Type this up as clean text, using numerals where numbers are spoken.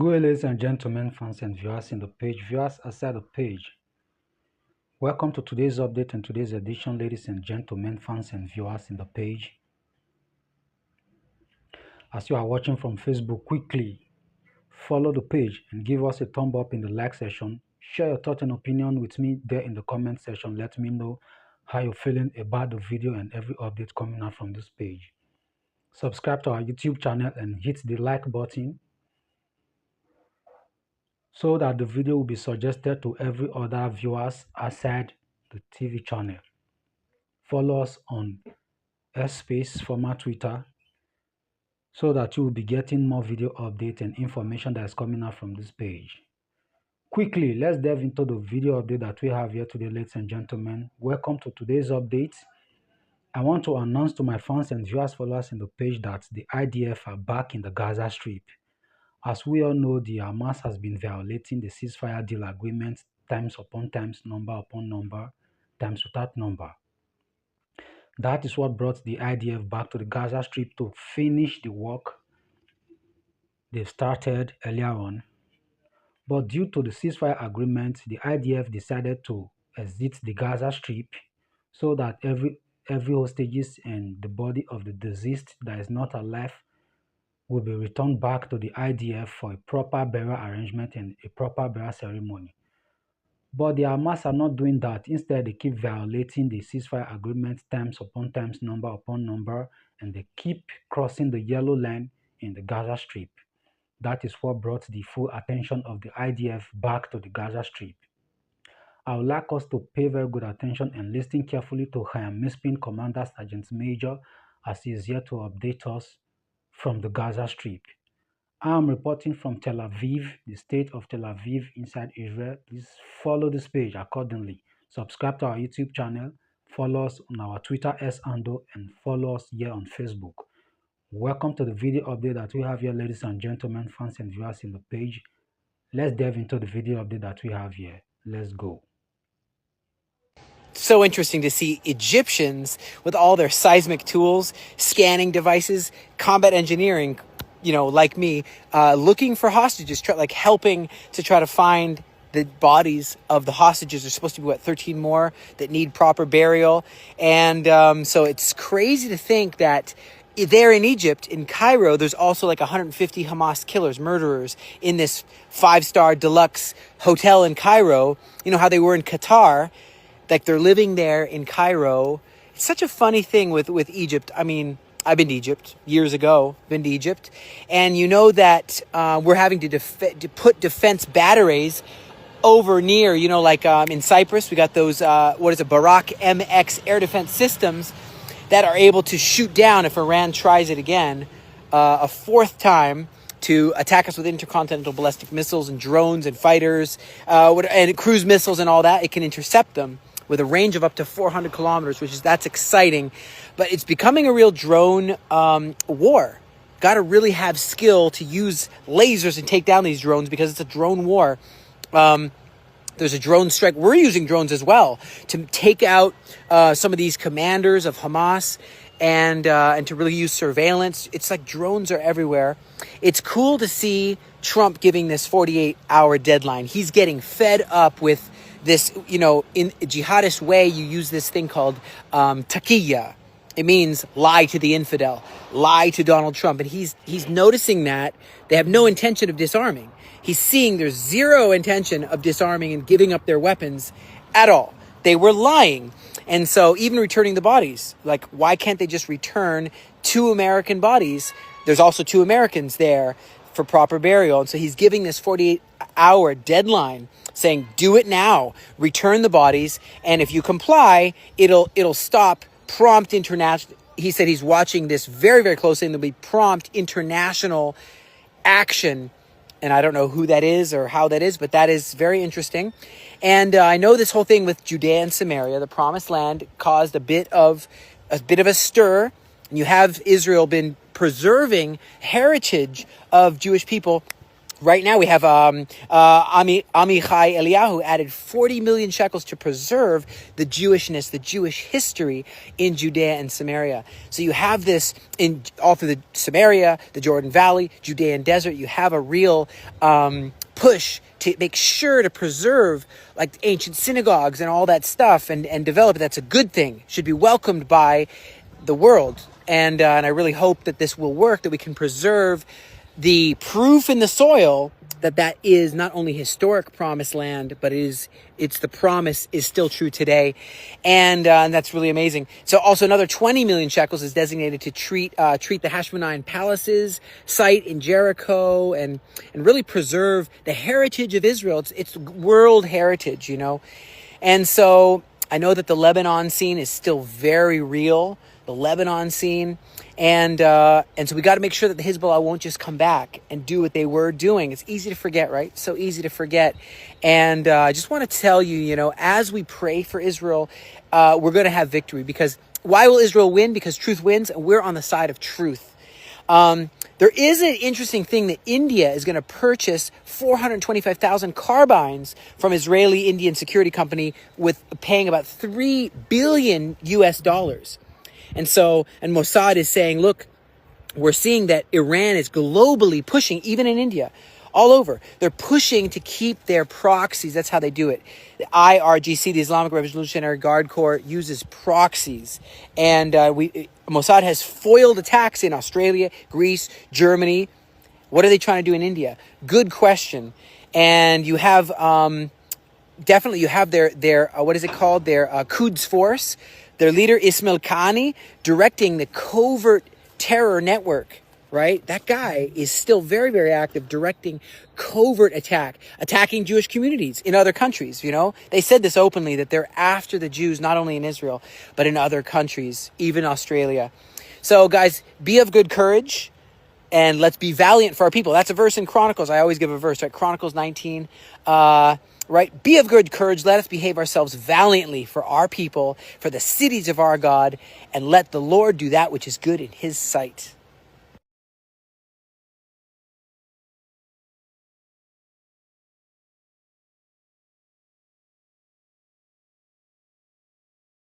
Good, ladies and gentlemen, fans and viewers in the page, viewers outside the page. Welcome to today's update and today's edition, ladies and gentlemen, fans and viewers in the page. As you are watching from Facebook, quickly follow the page and give us a thumb up in the like section. Share your thoughts and opinion with me there in the comment section. Let me know how you're feeling about the video and every update coming out from this page. Subscribe to our YouTube channel and hit the like button so that the video will be suggested to every other viewers outside the TV channel. Follow us on Space, former Twitter, so that you will be getting more video updates and information that is coming out from this page. Quickly, let's delve into the video update that we have here today, ladies and gentlemen. Welcome to today's update. I want to announce to my fans and viewers followers in the page that the IDF are back in the Gaza Strip. As we all know, the Hamas has been violating the ceasefire deal agreement times upon times, number upon number, times without number. That is what brought the IDF back to the Gaza Strip to finish the work they started earlier on. But due to the ceasefire agreement, the IDF decided to exit the Gaza Strip so that every hostages and the body of the deceased that is not alive will be returned back to the IDF for a proper burial arrangement and a proper burial ceremony. But the Hamas are not doing that. Instead, they keep violating the ceasefire agreement times upon times, number upon number, and they keep crossing the yellow line in the Gaza Strip. That is what brought the full attention of the IDF back to the Gaza Strip. I would like us to pay very good attention and listen carefully to Hayam Mispin, Commander Sergeant Major, as he is here to update us from the Gaza Strip. I am reporting from Tel Aviv, the state of Tel Aviv inside Israel. Please follow this page accordingly. Subscribe to our YouTube channel, follow us on our Twitter handle, and follow us here on Facebook. Welcome to the video update that we have here, ladies and gentlemen, fans and viewers in the page. Let's delve into the video update that we have here. Let's go. So interesting to see Egyptians with all their seismic tools, scanning devices, combat engineering, like me, looking for hostages, helping to try to find the bodies of the hostages. There's supposed to be, 13 more that need proper burial. And so it's crazy to think that there in Egypt, in Cairo, there's also 150 Hamas killers, murderers in this 5-star deluxe hotel in Cairo. You know how they were in Qatar? They're living there in Cairo. It's such a funny thing with Egypt. I mean, I've been to Egypt years ago, and you know that we're having to put defense batteries over near, in Cyprus, we got those, Barak MX air defense systems that are able to shoot down if Iran tries it again, a fourth time, to attack us with intercontinental ballistic missiles and drones and fighters, and cruise missiles and all that. It can intercept them with a range of up to 400 kilometers, that's exciting. But it's becoming a real drone war. Got to really have skill to use lasers and take down these drones because it's a drone war. There's a drone strike. We're using drones as well to take out some of these commanders of Hamas and to really use surveillance. It's like drones are everywhere. It's cool to see Trump giving this 48-hour deadline. He's getting fed up with this, in a jihadist way, you use this thing called taqiyya. It means lie to the infidel, lie to Donald Trump. And he's noticing that they have no intention of disarming. He's seeing there's zero intention of disarming and giving up their weapons at all. They were lying. And so even returning the bodies, why can't they just return 2 American bodies? There's also 2 Americans there for proper burial. And so he's giving this 48-hour deadline, saying, do it now, return the bodies, and if you comply, it'll stop prompt international. He said he's watching this very, very closely, and there'll be prompt international action. And I don't know who that is or how that is, but that is very interesting. And I know this whole thing with Judea and Samaria, the promised land, caused a bit of a stir. And you have Israel been preserving heritage of Jewish people Right now we have Amichai Eliyahu added 40 million shekels to preserve the Jewishness, the Jewish history in Judea and Samaria. So you have this in all through the Samaria, the Jordan Valley, Judean desert. You have a real push to make sure to preserve like ancient synagogues and all that stuff and develop it. That's a good thing. Should be welcomed by the world. And I really hope that this will work, that we can preserve the proof in the soil that is not only historic promised land, but it's the promise is still true today. And that's really amazing. So also another 20 million shekels is designated to treat the Hashmonite Palaces site in Jericho and really preserve the heritage of Israel. It's world heritage, you know. And so I know that the Lebanon scene is still very real, the Lebanon scene. And so we got to make sure that the Hezbollah won't just come back and do what they were doing. It's easy to forget, right? So easy to forget. And I just want to tell you, you know, as we pray for Israel, we're going to have victory. Because why will Israel win? Because truth wins, and we're on the side of truth. There is an interesting thing that India is going to purchase 425,000 carbines from Israeli Indian security company with paying about $3 billion US. And Mossad is saying, look, we're seeing that Iran is globally pushing, even in India, all over. They're pushing to keep their proxies. That's how they do it. The IRGC, the Islamic Revolutionary Guard Corps, uses proxies. And Mossad has foiled attacks in Australia, Greece, Germany. What are they trying to do in India? Good question. And you have definitely you have their what is it called? Their Quds force. Their leader, Ismail Khani, directing the covert terror network, right? That guy is still very, very active, directing covert attacking Jewish communities in other countries, you know? They said this openly, that they're after the Jews, not only in Israel, but in other countries, even Australia. So, guys, be of good courage, and let's be valiant for our people. That's a verse in Chronicles. I always give a verse, right? Chronicles 19, right? Be of good courage. Let us behave ourselves valiantly for our people, for the cities of our God, and let the Lord do that which is good in his sight.